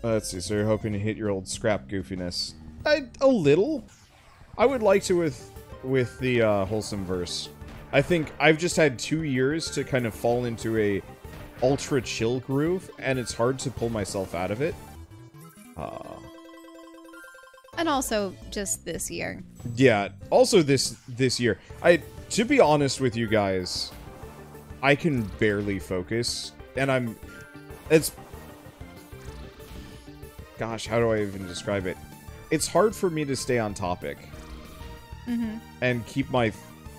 Let's see. So you're hoping to hit your old scrap goofiness? A little. I would like to with the wholesome verse. I think I've just had 2 years to kind of fall into a ultra chill groove, and it's hard to pull myself out of it. And also just this year. Yeah. Also this year. To be honest with you guys, I can barely focus, and gosh, how do I even describe it? It's hard for me to stay on topic. And keep my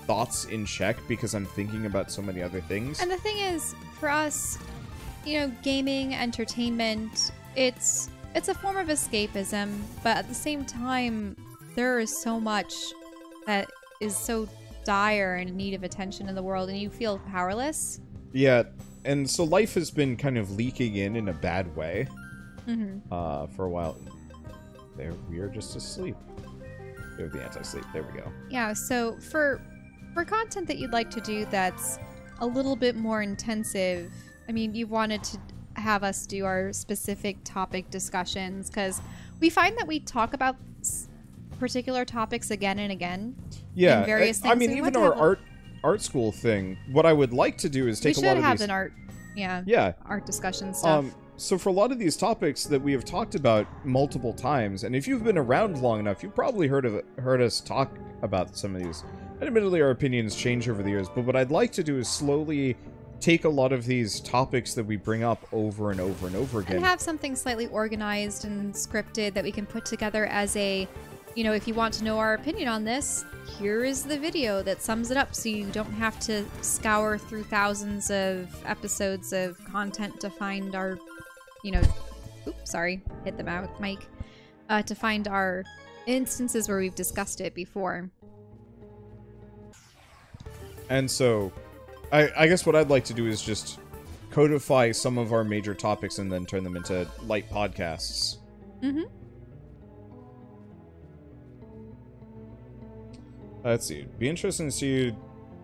thoughts in check because I'm thinking about so many other things. And the thing is, for us, you know, gaming, entertainment, it's a form of escapism, but at the same time, there is so much that is so dire and in need of attention in the world, and you feel powerless. Yeah, and so life has been kind of leaking in a bad way for a while. There, we are just asleep. We have the anti-sleep. There we go. Yeah, so for content that you'd like to do that's a little bit more intensive, I mean, you wanted to have us do our specific topic discussions, because we find that we talk about particular topics again and again. Yeah, in various things. I mean, even our art school thing, what I would like to do is take a lot of these... We should have an art discussion stuff. So for a lot of these topics that we have talked about multiple times, and if you've been around long enough, you've probably heard us talk about some of these. And admittedly, our opinions change over the years, but what I'd like to do is slowly take a lot of these topics that we bring up over and over and over again. And have something slightly organized and scripted that we can put together as a, you know, if you want to know our opinion on this, here is the video that sums it up, so you don't have to scour through thousands of episodes of content to find our, you know, oops, sorry, hit the mic, to find our instances where we've discussed it before. And so, I guess what I'd like to do is just codify some of our major topics and then turn them into light podcasts. Let's see. It'd be interesting to see you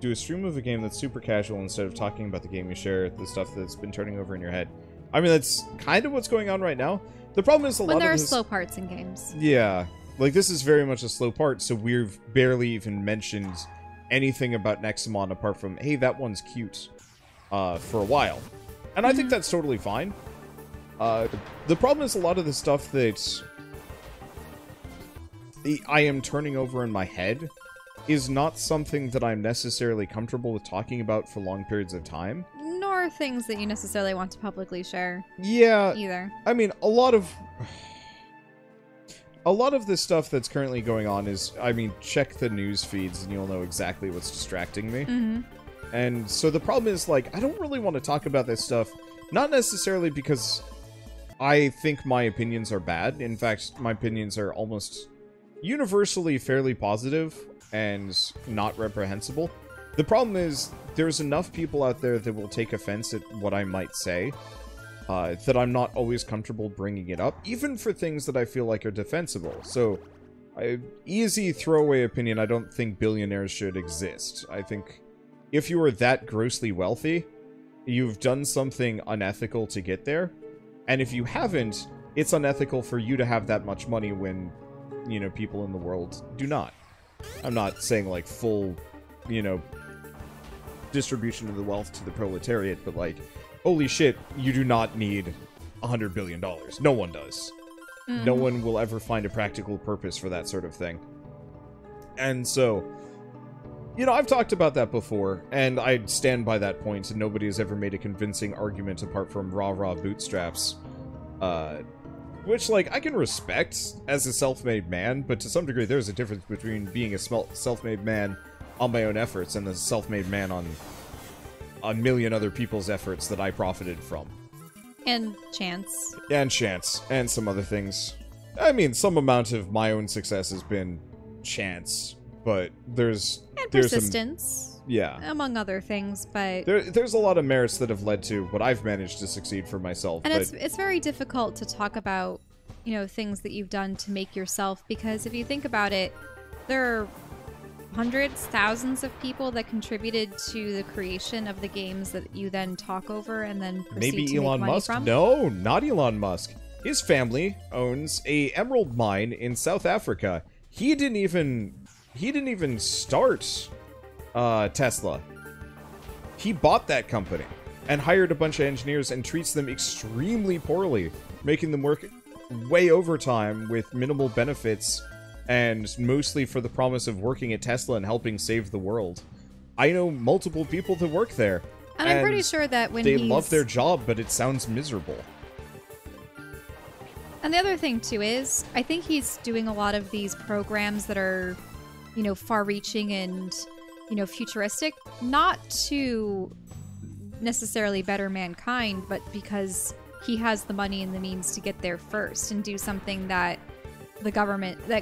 do a stream of a game that's super casual instead of talking about the game you share, the stuff that's been turning over in your head. I mean, that's kind of what's going on right now. The problem is when there are slow parts in games. Yeah. Like, this is very much a slow part, so we've barely even mentioned anything about Nexamon apart from, hey, that one's cute, for a while. And I think that's totally fine. The problem is a lot of the stuff that I am turning over in my head is not something that I'm necessarily comfortable with talking about for long periods of time. Nor things that you necessarily want to publicly share. Yeah. Either. I mean, a lot of the stuff that's currently going on is, I mean, check the news feeds and you'll know exactly what's distracting me. And so the problem is, like, I don't really want to talk about this stuff, not necessarily because I think my opinions are bad. In fact, my opinions are almost universally fairly positive and not reprehensible. The problem is, there's enough people out there that will take offense at what I might say, that I'm not always comfortable bringing it up, even for things that I feel like are defensible. So, easy throwaway opinion, I don't think billionaires should exist. I think if you are that grossly wealthy, you've done something unethical to get there, and if you haven't, it's unethical for you to have that much money when, you know, people in the world do not. I'm not saying, like, full, you know, distribution of the wealth to the proletariat, but, like, holy shit, you do not need $100 billion. No one does. No one will ever find a practical purpose for that sort of thing. And so, you know, I've talked about that before, and I stand by that point, and nobody has ever made a convincing argument apart from rah-rah bootstraps. Which, like, I can respect as a self-made man, but to some degree there's a difference between being a self-made man on my own efforts and a self-made man on a million other people's efforts that I profited from. And chance. And chance. And some other things. I mean, some amount of my own success has been chance, but there's persistence. Yeah. Among other things, but... There's a lot of merits that have led to what I've managed to succeed for myself. And it's very difficult to talk about, you know, things that you've done to make yourself, because if you think about it, there are hundreds, thousands of people that contributed to the creation of the games that you then talk over and then proceed maybe to Elon make money Musk? from. No, not Elon Musk. his family owns a emerald mine in South Africa. He didn't even start Tesla. He bought that company and hired a bunch of engineers and treats them extremely poorly, making them work way overtime with minimal benefits and mostly for the promise of working at Tesla and helping save the world. I know multiple people that work there. And I'm pretty sure that when they love their job, but it sounds miserable. And the other thing, too, is I think he's doing a lot of these programs that are, you know, far-reaching and, you know, futuristic, not to necessarily better mankind, but because he has the money and the means to get there first and do something that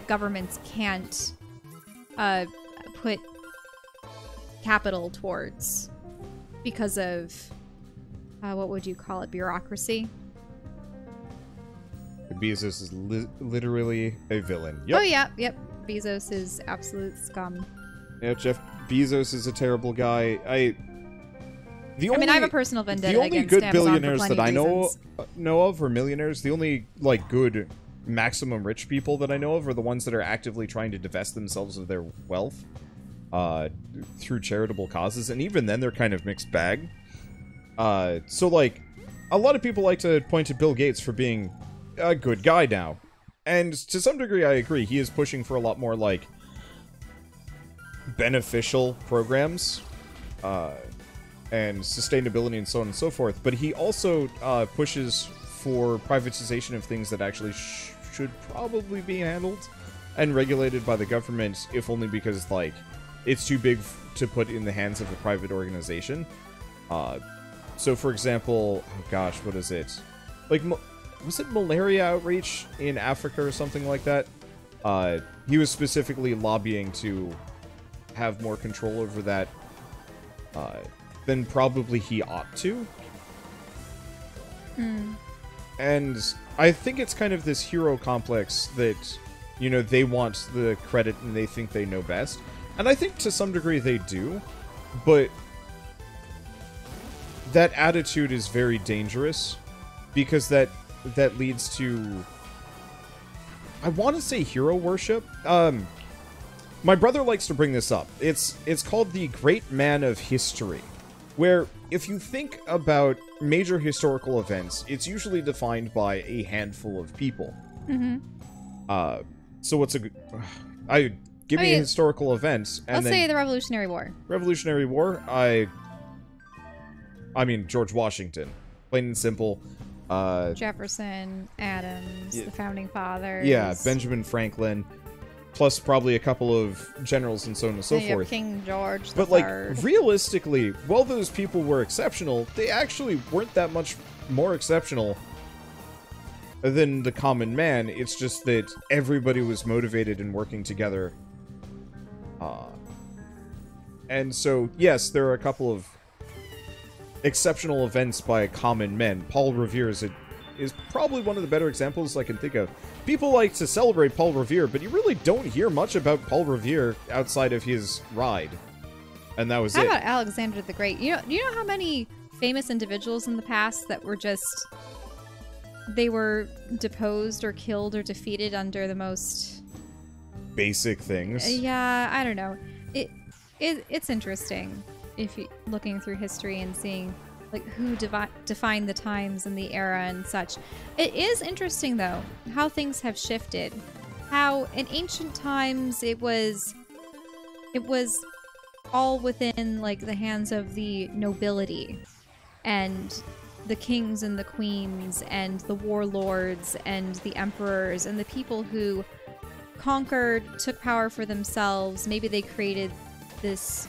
governments can't put capital towards because of, what would you call it, bureaucracy? Bezos is literally a villain. Yep. Oh, yeah, yep. Bezos is absolute scum. Yeah, Jeff Bezos is a terrible guy. I have a personal vendetta. The only against good Amazon billionaires for that I reasons. know of, or millionaires, the only like good maximum rich people that I know of are the ones that are actively trying to divest themselves of their wealth through charitable causes, and even then they're kind of mixed bag. So like, a lot of people like to point to Bill Gates for being a good guy now, and to some degree I agree. He is pushing for a lot more like beneficial programs and sustainability and so on and so forth, but he also pushes for privatization of things that actually should probably be handled and regulated by the government, if only because like it's too big to put in the hands of a private organization. So for example, oh gosh, what is it, like was it malaria outreach in Africa or something like that? He was specifically lobbying to have more control over that than probably he ought to. And I think it's kind of this hero complex that, you know, they want the credit and they think they know best. And I think to some degree they do, but that attitude is very dangerous because that leads to, I want to say, hero worship. My brother likes to bring this up. It's called the Great Man of History, where if you think about major historical events, it's usually defined by a handful of people. So what's give me a historical event, and let's say the Revolutionary War. Revolutionary War. I mean George Washington, plain and simple. Jefferson, Adams, the founding fathers. Yeah, Benjamin Franklin, plus probably a couple of generals and so on and so forth. King George But like, realistically, while those people were exceptional, they actually weren't that much more exceptional than the common man. It's just that everybody was motivated and working together. And so, yes, there are a couple of exceptional events by common men. Paul Revere is probably one of the better examples I can think of. People like to celebrate Paul Revere, but you really don't hear much about Paul Revere outside of his ride. And that was it. How about Alexander the Great? You know how many famous individuals in the past that were just, they were deposed or killed or defeated under the most basic things. Yeah, I don't know. It's interesting if you looking through history and seeing like who defined the times and the era and such. It is interesting though how things have shifted. How in ancient times it was all within like the hands of the nobility and the kings and the queens and the warlords and the emperors and the people who conquered, took power for themselves. Maybe they created this,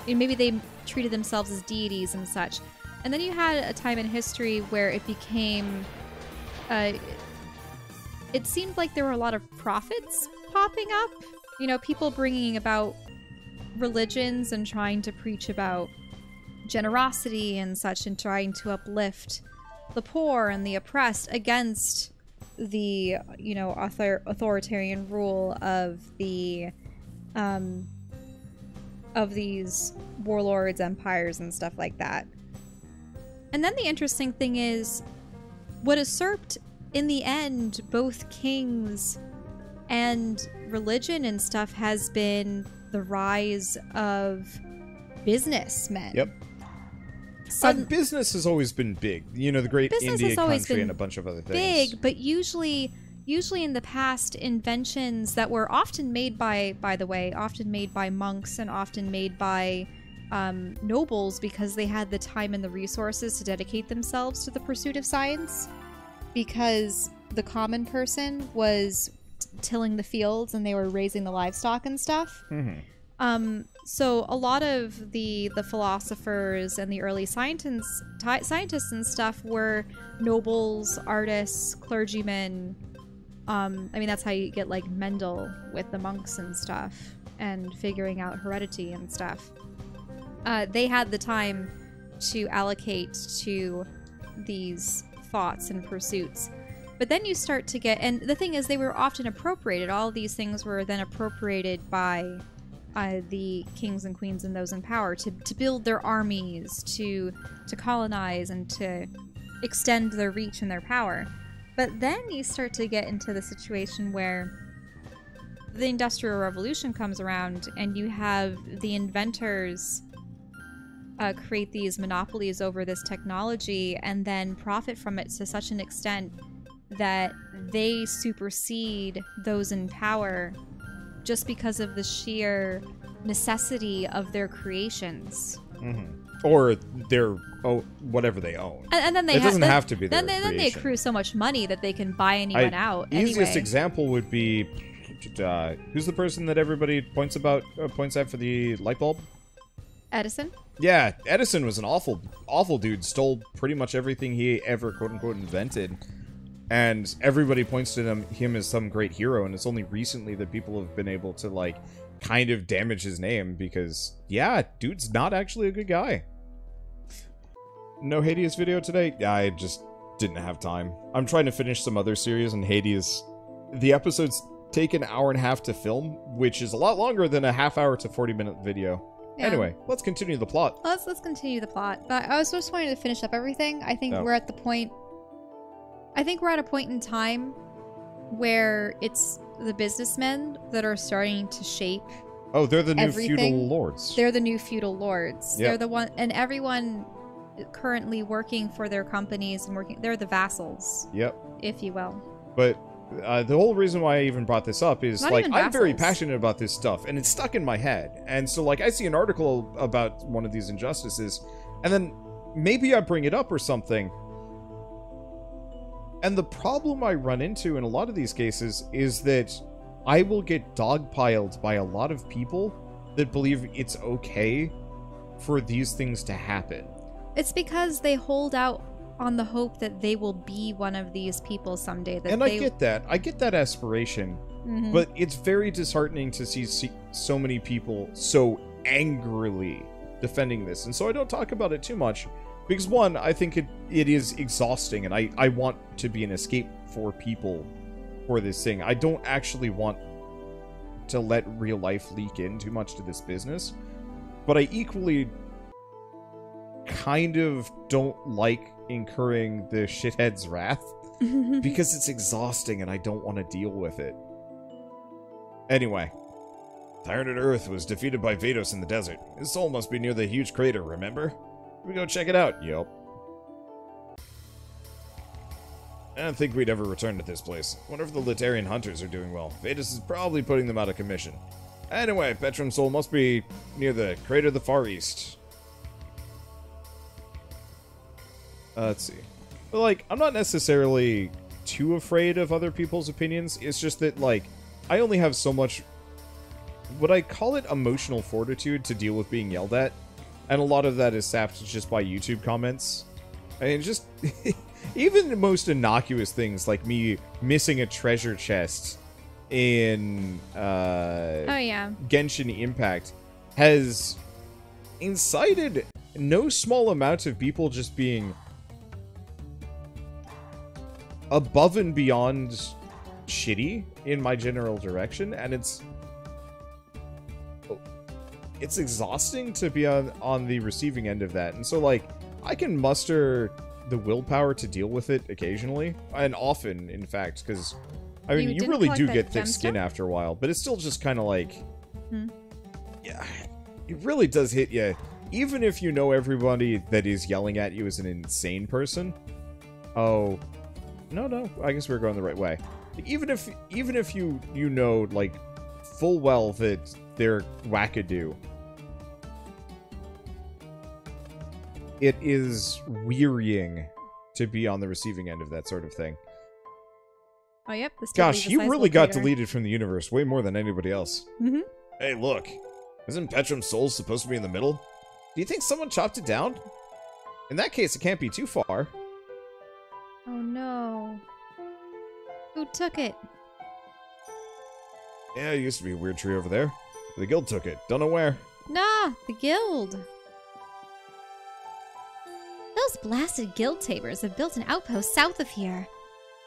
maybe they treated themselves as deities and such. And then you had a time in history where it became, it seemed like there were a lot of prophets popping up. You know, people bringing about religions and trying to preach about generosity and such and trying to uplift the poor and the oppressed against the, you know, authoritarian rule of the, of these warlords, empires, and stuff like that. And then the interesting thing is, what usurped in the end, both kings and religion and stuff has been the rise of businessmen. Yep. Business has always been big. You know, the great India country and a bunch of other things. Big, but usually in the past, inventions that were often made by the way, often made by monks and often made by nobles because they had the time and the resources to dedicate themselves to the pursuit of science, because the common person was tilling the fields and they were raising the livestock and stuff. So a lot of the philosophers and the early scientists and stuff were nobles, artists, clergymen. I mean, that's how you get like Mendel with the monks and stuff and figuring out heredity and stuff. They had the time to allocate to these thoughts and pursuits. But then you start to get, and the thing is, they were often appropriated. All of these things were then appropriated by the kings and queens and those in power to build their armies, to colonize, and to extend their reach and their power. But then you start to get into the situation where the Industrial Revolution comes around and you have the inventors create these monopolies over this technology and then profit from it to such an extent that they supersede those in power just because of the sheer necessity of their creations. Or their whatever they own. And then they it doesn't have to be their then they accrue so much money that they can buy anyone out. Easiest example would be who's the person that everybody points at for the light bulb? Edison? Yeah, Edison was an awful dude. Stole pretty much everything he ever quote-unquote invented. And everybody points to him as some great hero, and it's only recently that people have been able to, like, kind of damage his name, because, yeah, dude's not actually a good guy. No Hades video today? I just didn't have time. I'm trying to finish some other series, and Hades... The episodes take an hour and a half to film, which is a lot longer than a half-hour to 40-minute video. Yeah. Anyway, let's continue the plot. Let's continue the plot. But I was just wanting to finish up everything. I think we're at the point... I think we're at a point in time where it's the businessmen that are starting to shape. Oh, they're the new feudal lords. They're the new feudal lords. Yep. They're the one, and everyone currently working for their companies and they're the vassals. Yep. If you will. But the whole reason why I even brought this up is, like, I'm very vassals. passionate about this stuff, and it's stuck in my head. And so, like, I see an article about one of these injustices, and then maybe I bring it up or something. And the problem I run into in a lot of these cases is that I will get dogpiled by a lot of people that believe it's okay for these things to happen. It's because they hold out on the hope that they will be one of these people someday. I get that. I get that aspiration. But it's very disheartening to see so many people so angrily defending this. And so I don't talk about it too much. Because, one, I think it is exhausting, and I want to be an escape for people for this thing. I don't actually want to let real life leak in too much to this business. But I equally kind of don't like incurring the shithead's wrath. Because it's exhausting, and I don't want to deal with it. Anyway. Tyranid Earth was defeated by Vados in the desert. His soul must be near the huge crater, remember? We go check it out. Yup. I don't think we'd ever return to this place. Wonder if the Letarian hunters are doing well. Vados is probably putting them out of commission. Anyway, Petram's soul must be near the crater of the Far East. Let's see. But, like, I'm not necessarily too afraid of other people's opinions. It's just that, like, I only have so much... Would I call it emotional fortitude to deal with being yelled at? And a lot of that is sapped just by YouTube comments. I mean, just... even the most innocuous things, like me missing a treasure chest in... oh, yeah. Genshin Impact, has incited no small amount of people just being above and beyond shitty in my general direction, and it's exhausting to be on the receiving end of that. And so, like, I can muster the willpower to deal with it occasionally, and often, in fact, because I mean, you didn't really collect do that get thick skin gemstone? after a while, but it's still just kind of like, Hmm. yeah, it really does hit you. Even if you know everybody that is yelling at you is an insane person. Oh, no, I guess we're going the right way. Even if you know, like, full well that they're wackadoo, it is wearying to be on the receiving end of that sort of thing. Oh, yep. This did Gosh, leave a you sizable really got crater. deleted from the universe way more than anybody else. Mm-hmm. Hey, look. Isn't Petrum's soul supposed to be in the middle? Do you think someone chopped it down? In that case, it can't be too far. Oh, no. Who took it? Yeah, it used to be a weird tree over there. The guild took it. Don't know where. Nah, the guild. Those blasted guild tamers have built an outpost south of here.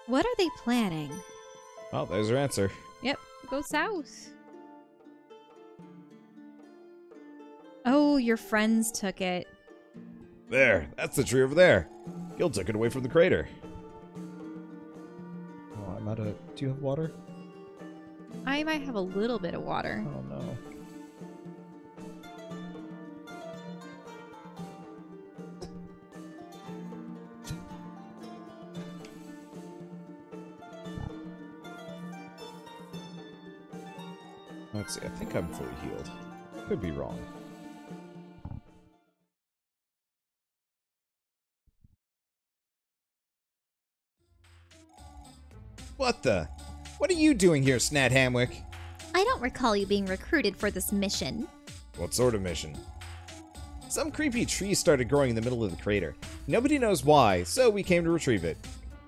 What are they planning? Oh, there's your answer. Yep, go south. Oh, your friends took it. There, that's the tree over there. Guild took it away from the crater. Oh, I'm out of... Do you have water? I might have a little bit of water. Oh, no. Let's see, I think I'm fully healed. Could be wrong. What the? What are you doing here, Snad Hamwick? I don't recall you being recruited for this mission. What sort of mission? Some creepy tree started growing in the middle of the crater. Nobody knows why, so we came to retrieve it.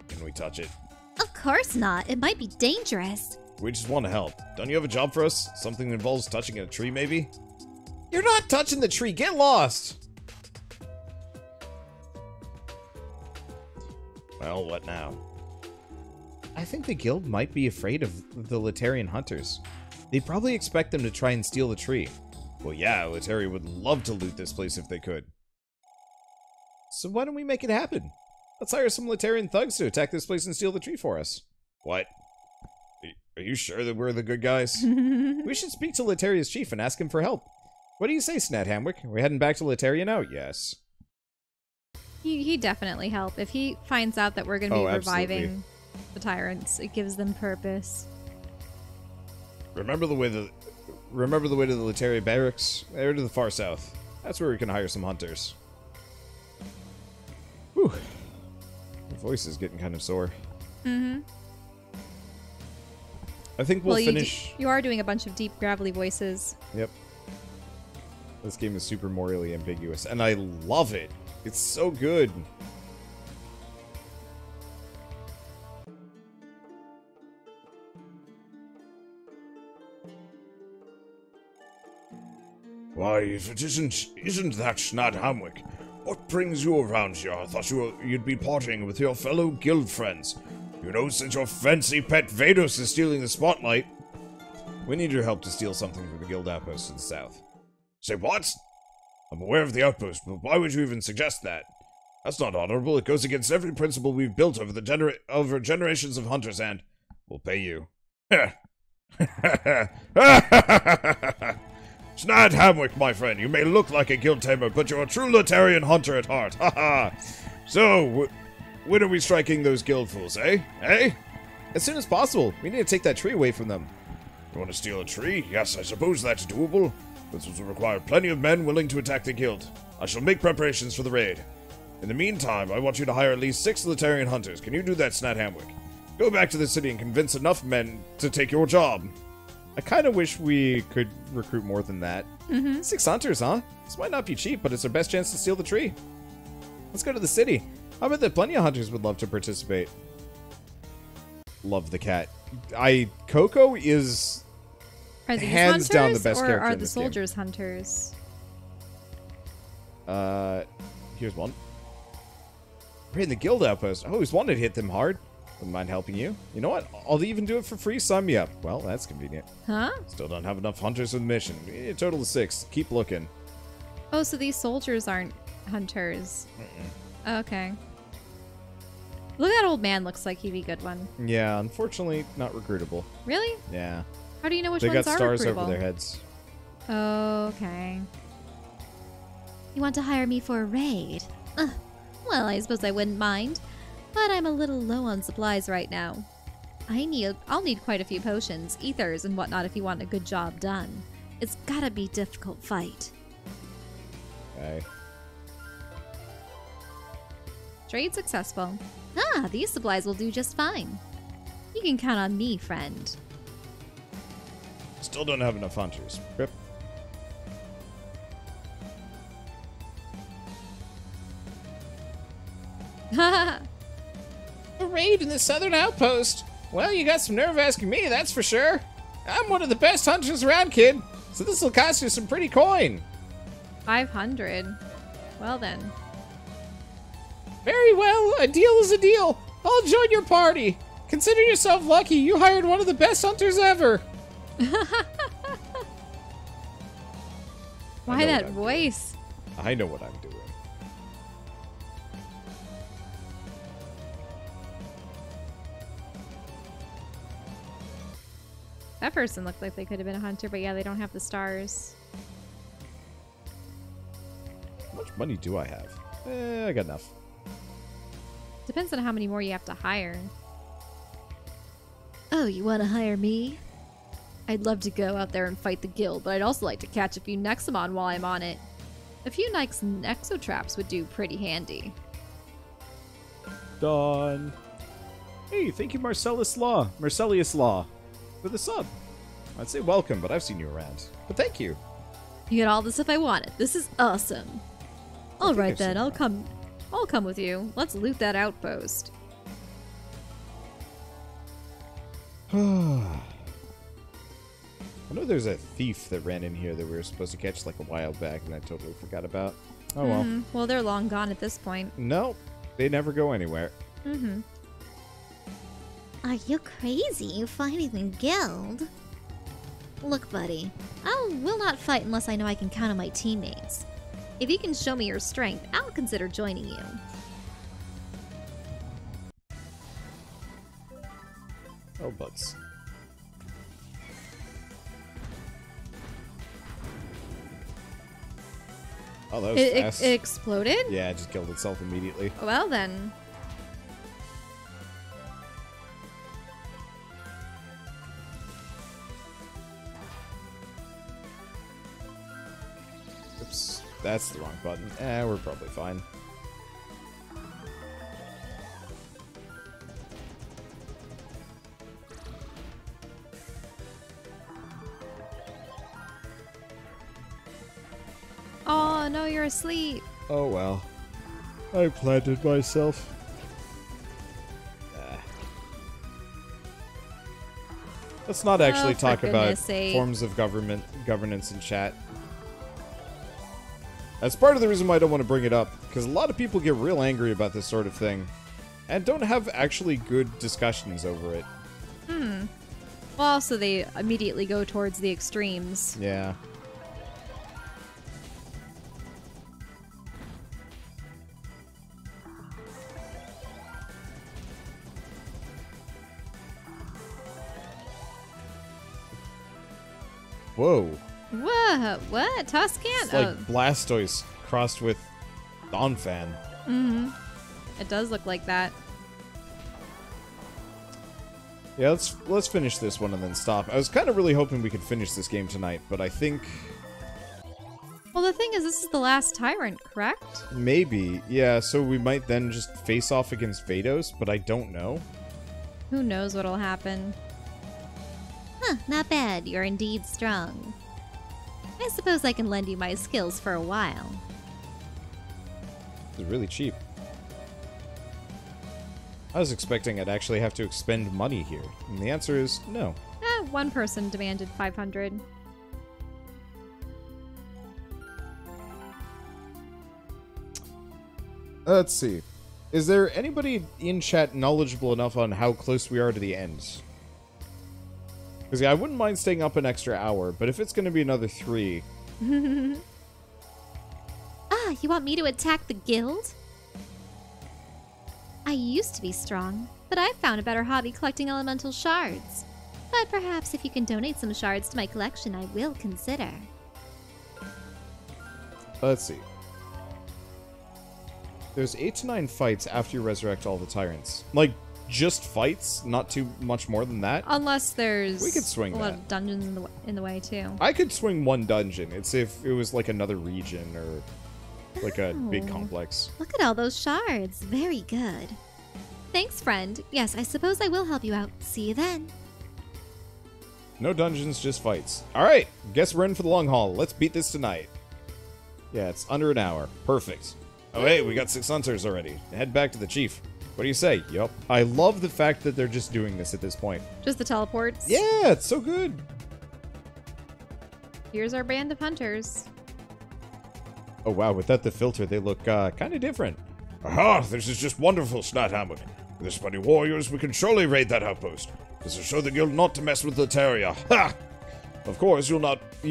Can we touch it? Of course not. It might be dangerous. We just want to help. Don't you have a job for us? Something that involves touching a tree, maybe? You're not touching the tree! Get lost! Well, what now? I think the guild might be afraid of the Letarian hunters. They probably expect them to try and steal the tree. Well, yeah, Letari would love to loot this place if they could. So why don't we make it happen? Let's hire some Letarian thugs to attack this place and steal the tree for us. What? Are you sure that we're the good guys? We should speak to Letaria's chief and ask him for help. What do you say, Snad Hamwick? Are we heading back to Letaria now? Yes. He'd definitely help. If he finds out that we're going to be reviving absolutely. the tyrants, it gives them purpose. Remember the way to the Letaria barracks? They're to the far south. That's where we can hire some hunters. Whew. My voice is getting kind of sore. Mm-hmm. I think we'll Well, finish... you are doing a bunch of deep, gravelly voices. Yep. This game is super morally ambiguous, and I love it. It's so good. Why, if it isn't that Snad Hamwick, what brings you around here? I thought you'd be partying with your fellow guild friends. You know, since your fancy pet Vados is stealing the spotlight. We need your help to steal something from the guild outpost to the south. Say what? I'm aware of the outpost, but why would you even suggest that? That's not honorable. It goes against every principle we've built over over generations of hunters, and we'll pay you. Snad Hamwick, my friend, you may look like a guild tamer, but you're a true Letarian hunter at heart. Ha ha! So, when are we striking those guild fools, eh? Eh? As soon as possible. We need to take that tree away from them. You want to steal a tree? Yes, I suppose that's doable. This will require plenty of men willing to attack the guild. I shall make preparations for the raid. In the meantime, I want you to hire at least 6 Letarian hunters. Can you do that, Snad Hamwick? Go back to the city and convince enough men to take your job. I kind of wish we could recruit more than that. Mm-hmm. 6 hunters, huh? This might not be cheap, but it's our best chance to steal the tree. Let's go to the city. I bet that plenty of hunters would love to participate. Love the cat. Coco is... Are these hands hunters, down the best or character are in the this game. soldiers hunters? Here's one. We're in the guild outpost. I always wanted to hit them hard. Wouldn't mind helping you. You know what? I'll even do it for free some. Yeah, well, that's convenient. Huh? Still don't have enough hunters for the mission. We need a total of 6. Keep looking. Oh, so these soldiers aren't hunters. Okay. Look, that old man looks like he'd be a good one. Yeah, unfortunately, not recruitable. Really? Yeah. How do you know which They ones got are stars recruitable? over their heads. Okay. You want to hire me for a raid? Well, I suppose I wouldn't mind, but I'm a little low on supplies right now. I'll need quite a few potions, ethers, and whatnot if you want a good job done. It's gotta be a difficult fight. Okay. Trade successful. Ah, these supplies will do just fine. You can count on me, friend. Still don't have enough hunters. Rip. A raid in the southern outpost? Well, you got some nerve asking me, that's for sure. I'm one of the best hunters around, kid. So this will cost you some pretty coin. 500. Well then. Very well, a deal is a deal. I'll join your party. Consider yourself lucky. You hired one of the best hunters ever. Why that voice? I know what I'm doing. That person looked like they could have been a hunter, but yeah, they don't have the stars. How much money do I have? I got enough. Depends on how many more you have to hire. Oh, you want to hire me? I'd love to go out there and fight the guild, but I'd also like to catch a few Nexamon while I'm on it. A few Nyx Nexo traps would do pretty handy. Done. Hey, thank you, Marcellus Law, for the sub. I'd say welcome, but I've seen you around. But thank you. You get all the stuff I wanted. This is awesome. All think right I've seen then, I'll that. come. I'll come with you. Let's loot that outpost. I know there's a thief that ran in here that we were supposed to catch like a while back, and I totally forgot about. Oh well. Well, they're long gone at this point. No, they never go anywhere. Mm-hmm. Are you crazy finding the guild? Look, buddy, I will not fight unless I know I can count on my teammates. If you can show me your strength, I'll consider joining you. Oh, bugs. Oh, that was It fast. exploded? Yeah, it just killed itself immediately. Well then. Oops, that's the wrong button. We're probably fine. Oh no, you're asleep. Oh well. I planted myself. Let's not actually for talk about goodness sake. forms of governance in chat. That's part of the reason why I don't want to bring it up, because a lot of people get real angry about this sort of thing, and don't have actually good discussions over it. Well, also they immediately go towards the extremes. Yeah. Whoa. What? What? Tuscan? It's like Blastoise crossed with Donphan. It does look like that. Yeah, let's finish this one and then stop. I was kind of really hoping we could finish this game tonight, but I think Well, the thing is, this is the last tyrant, correct? maybe, yeah, so we might then just face off against Vados, but I don't know. Who knows what'll happen? Huh, not bad. You're indeed strong. I suppose I can lend you my skills for a while. It's really cheap. I was expecting I'd actually have to expend money here, and the answer is no. One person demanded 500. Let's see. Is there anybody in chat knowledgeable enough on how close we are to the end? Because yeah, I wouldn't mind staying up an extra hour, but if it's going to be another 3... Ah, you want me to attack the guild? I used to be strong, but I've found a better hobby collecting elemental shards. But perhaps if you can donate some shards to my collection, I will consider. Let's see. There's 8 to 9 fights after you resurrect all the tyrants. Like, just fights? Not too much more than that? Unless there's We could swing a lot that. of dungeons in the way, too. I could swing one dungeon. It's if it was like another region or like a big Oh. complex. Look at all those shards. Very good. Thanks, friend. Yes, I suppose I will help you out. See you then. No dungeons, just fights. Alright, guess we're in for the long haul. Let's beat this tonight. Yeah, it's under an hour. Perfect. Oh hey, we got 6 hunters already. Head back to the chief. What do you say? Yup. I love the fact that they're just doing this at this point. Just the teleports. Yeah, it's so good. Here's our band of hunters. Oh wow, without the filter, they look kind of different. Aha! This is just wonderful, Snot Hammock. With this many warriors, we can surely raid that outpost. This will show the guild not to mess with Lateria. Ha! Of course, you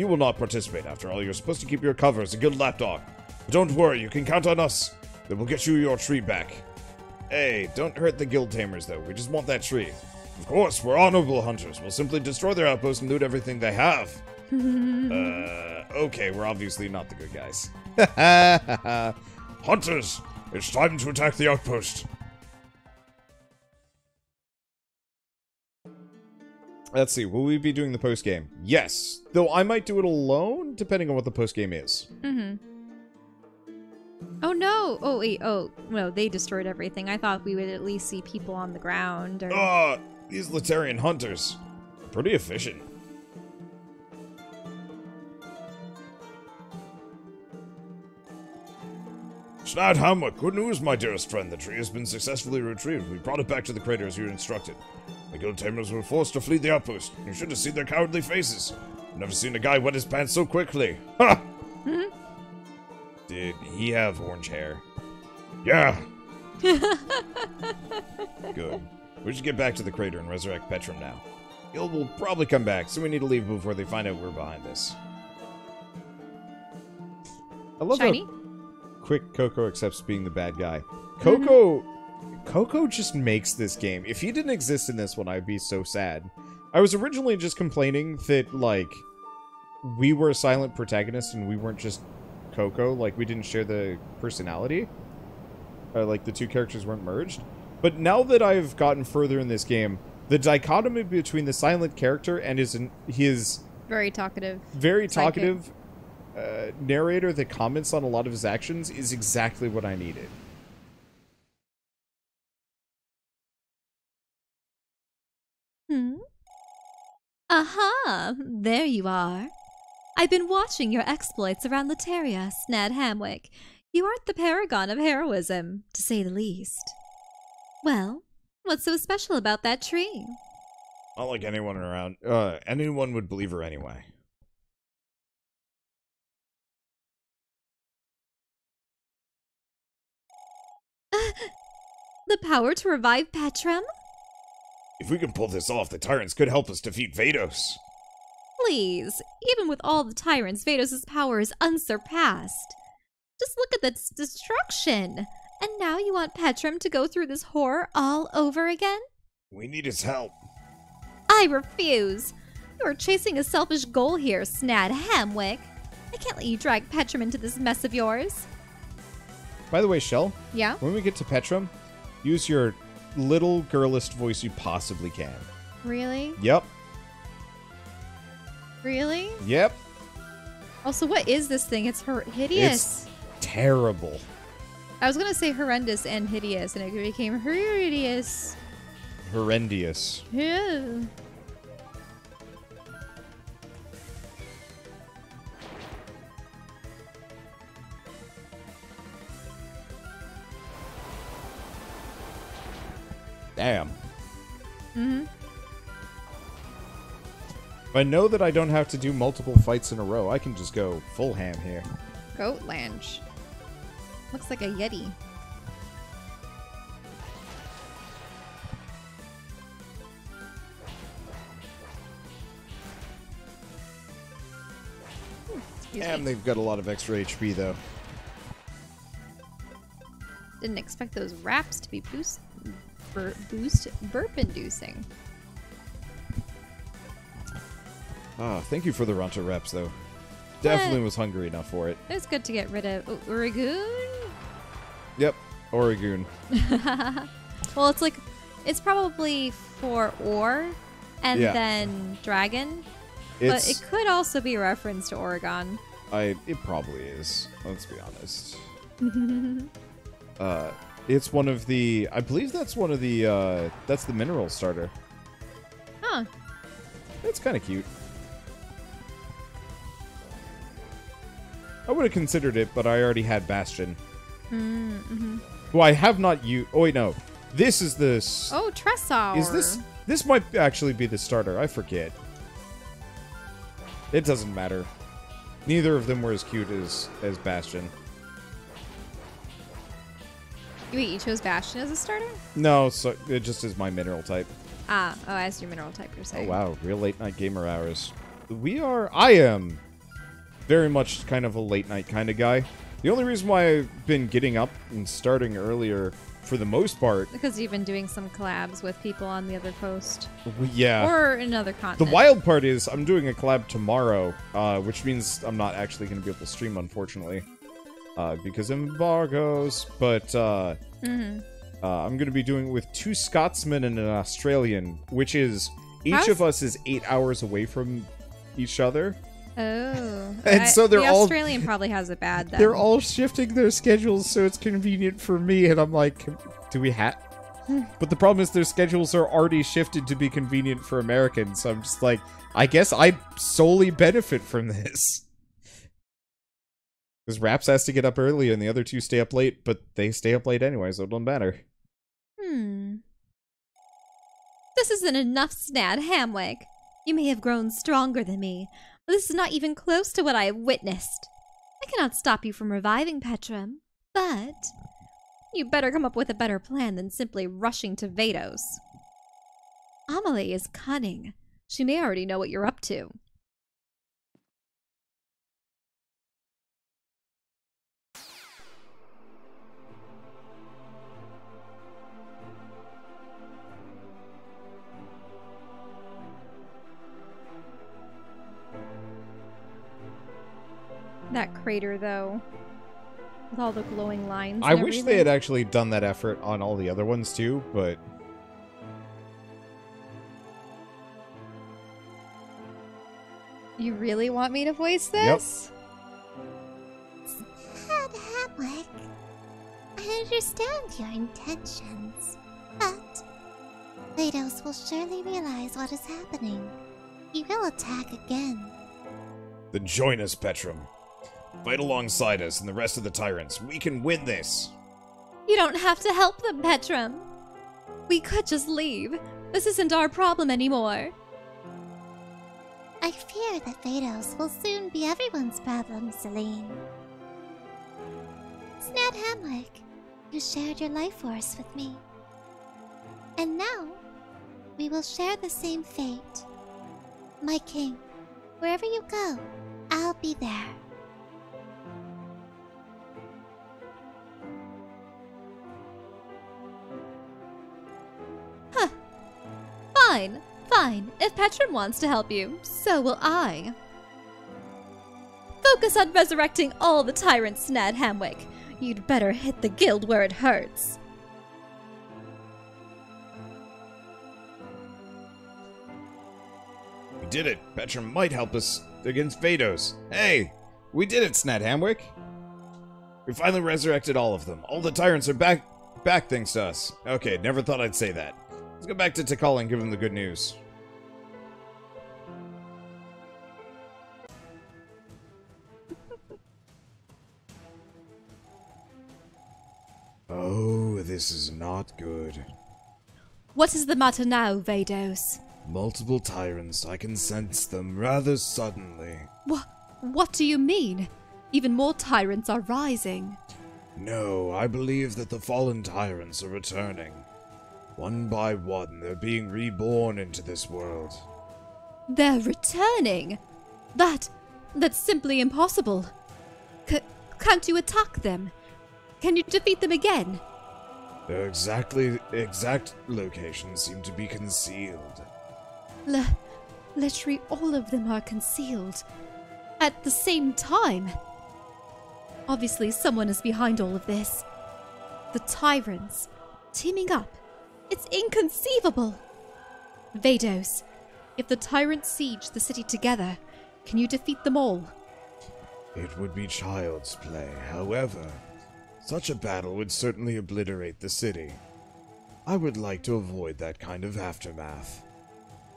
will not participate. After all, you're supposed to keep your cover as a guild lapdog. But don't worry, you can count on us. Then we'll get you your tree back. Hey, don't hurt the guild tamers though. We just want that tree. Of course, we're honorable hunters. We'll simply destroy their outpost and loot everything they have. Okay, we're obviously not the good guys. Hunters, it's time to attack the outpost. Let's see, will we be doing the post game? Yes, though I might do it alone, depending on what the post game is. Oh no! Oh wait, oh no, they destroyed everything. I thought we would at least see people on the ground or... These Laterian hunters. Pretty efficient. Snad Hammock, good news, my dearest friend. The tree has been successfully retrieved. We brought it back to the crater as you instructed. The guild tamers were forced to flee the outpost. You should have seen their cowardly faces. I've never seen a guy wet his pants so quickly. Ha! Did he have orange hair? Yeah. Good. We should get back to the crater and resurrect Petrum now. Guild will probably come back, so we need to leave before they find out we're behind this. I love Shiny? how quick Coco accepts being the bad guy. Coco just makes this game. If he didn't exist in this one, I'd be so sad. I was originally just complaining that, like, we were a silent protagonist and we weren't just Coco. Like, we didn't share the personality. Like, the two characters weren't merged. But now that I've gotten further in this game, the dichotomy between the silent character and his Very talkative. very Psychic. talkative narrator that comments on a lot of his actions is exactly what I needed. Aha! There you are. I've been watching your exploits around Lateria, Snad Hamwick. You aren't the paragon of heroism, to say the least. Well, what's so special about that tree? Not like anyone around. Anyone would believe her anyway. The power to revive Petrum? If we can pull this off, the tyrants could help us defeat Vados. Please, even with all the tyrants, Vados' power is unsurpassed. Just look at this destruction. And now you want Petrum to go through this horror all over again? We need his help. I refuse. You are chasing a selfish goal here, Snad Hamwick. I can't let you drag Petrum into this mess of yours. By the way, Shell, Yeah? when we get to Petrum, use your little girlest voice you possibly can. Really? Yep. Really? Yep. Also, what is this thing? It's hideous. It's terrible. I was gonna say horrendous and hideous, and it became hideous. Horrendous. Yeah. Damn. Mm-hmm. If I know that I don't have to do multiple fights in a row, I can just go full ham here. Goat Lange. Looks like a Yeti. Excuse And me. they've got a lot of extra HP, though. Didn't expect those wraps to be boost burp-inducing. Thank you for the Runter reps, though. Definitely was hungry enough for it. It's good to get rid of Uragoon. Yep, Oregon. Well, it's probably for ore and then dragon. But it could also be a reference to Oregon. It probably is. Let's be honest. It's one of the. I believe that's one of the. That's the mineral starter. Huh. It's kind of cute. I would have considered it, but I already had Bastion. Mm-hmm. Who I have not used. Oh wait, no. This is the. Oh, Tresor. Is this? This might actually be the starter. I forget. It doesn't matter. Neither of them were as cute as Bastion. Wait, you chose Bastion as a starter? No, so it just is my mineral type. As your mineral type, you're saying. Oh wow, real late night gamer hours. I am very much kind of a late night kind of guy. The only reason why I've been getting up and starting earlier, for the most part, because you've been doing some collabs with people on the other coast. Yeah. Or another continent. The wild part is I'm doing a collab tomorrow, which means I'm not actually going to be able to stream, unfortunately, because of embargoes. But I'm going to be doing it with 2 Scotsmen and an Australian, which is each of us is 8 hours away from each other. Oh. And so they're the all... Australian probably has it bad then. They're all shifting their schedules so it's convenient for me, and I'm like, do we have... But the problem is their schedules are already shifted to be convenient for Americans, so I'm just like, I guess I solely benefit from this. Because Raps has to get up early and the other 2 stay up late, but they stay up late anyway, so it doesn't matter. This isn't enough, Snad Hamwick. You may have grown stronger than me, but this is not even close to what I have witnessed. I cannot stop you from reviving Petrum, but you better come up with a better plan than simply rushing to Vados. Amelie is cunning. She may already know what you're up to. That crater, though. With all the glowing lines. I wish they had actually done that effort on all the other ones, too, but... You really want me to voice this? Snad Hamwick, I understand your intentions, but Vados will surely realize what is happening. He will attack again. Then join us, Petrum. Fight alongside us and the rest of the tyrants. We can win this. You don't have to help them, Petrum. We could just leave. This isn't our problem anymore. I fear that Vados will soon be everyone's problem, Celine. Snad Hamwick, you shared your life force with me. And now, we will share the same fate. My king, wherever you go, I'll be there. Huh. Fine, fine. If Petrum wants to help you, so will I. Focus on resurrecting all the tyrants, Snad Hamwick. You'd better hit the guild where it hurts. We did it. Petrum might help us against Vados. Hey, we did it, Snad Hamwick. We finally resurrected all of them. All the tyrants are back thanks to us. Okay, never thought I'd say that. Let's go back to Tikal and give him the good news. Oh, this is not good. What is the matter now, Vados? Multiple tyrants. I can sense them rather suddenly. What do you mean? Even more tyrants are rising. No, I believe that the fallen tyrants are returning. One by one, they're being reborn into this world. They're returning? That's simply impossible. Can't you attack them? Can you defeat them again? Their exact locations seem to be concealed. Literally all of them are concealed. At the same time. Obviously, someone is behind all of this. The Tyrants. Teaming up. It's inconceivable. Vados, if the Tyrants siege the city together, can you defeat them all? It would be child's play. However, such a battle would certainly obliterate the city. I would like to avoid that kind of aftermath.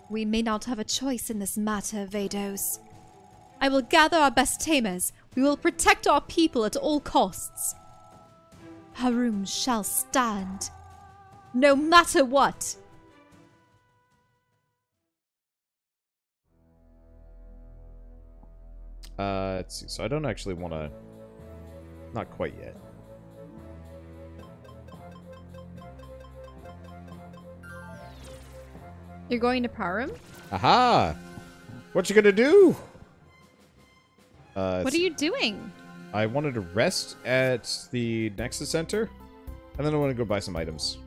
We may not have a choice in this matter, Vados. I will gather our best tamers. We will protect our people at all costs. Harum shall stand. No matter what. Let's see. So I don't actually want to... Not quite yet. You're going to Parum? Aha! What you gonna do? What are you doing? I wanted to rest at the Nexus Center, and then I want to go buy some items.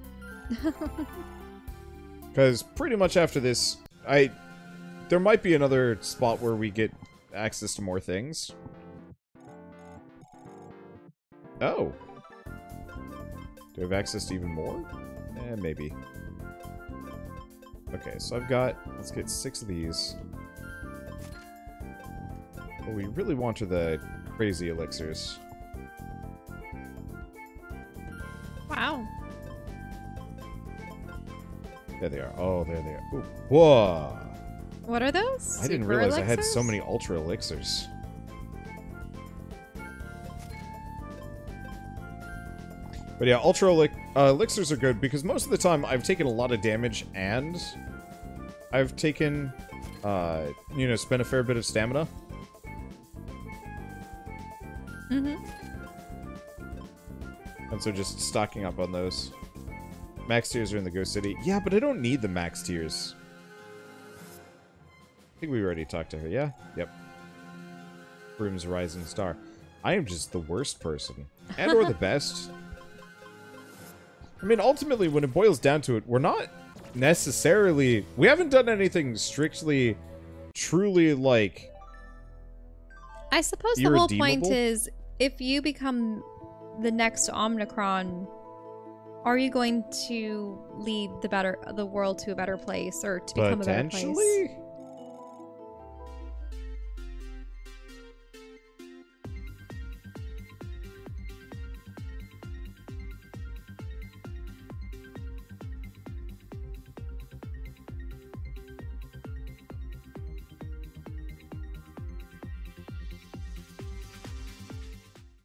Because pretty much after this, there might be another spot where we get access to more things. Oh. Do I have access to even more? Maybe. Okay, so I've got... Let's get 6 of these. What we really want are the crazy elixirs. Wow. There they are. Oh, there they are. Ooh. Whoa! What are those? I didn't Super realize I had elixirs? so many ultra elixirs. But yeah, ultra elixirs are good because most of the time I've taken a lot of damage and I've taken, you know, spent a fair bit of stamina. Mm-hmm. And so just stocking up on those. Max tiers are in the Ghost City. Yeah, but I don't need the max tiers. I think we already talked to her. Yeah? Yep. Broom's Rising Star. I am just the worst person. And or the best. I mean, ultimately, when it boils down to it, we're not necessarily... We haven't done anything strictly, truly, like... I suppose the whole point irredeemable? is, if you become the next Omnicron, are you going to lead the world to a better place, or to become a better place? Potentially?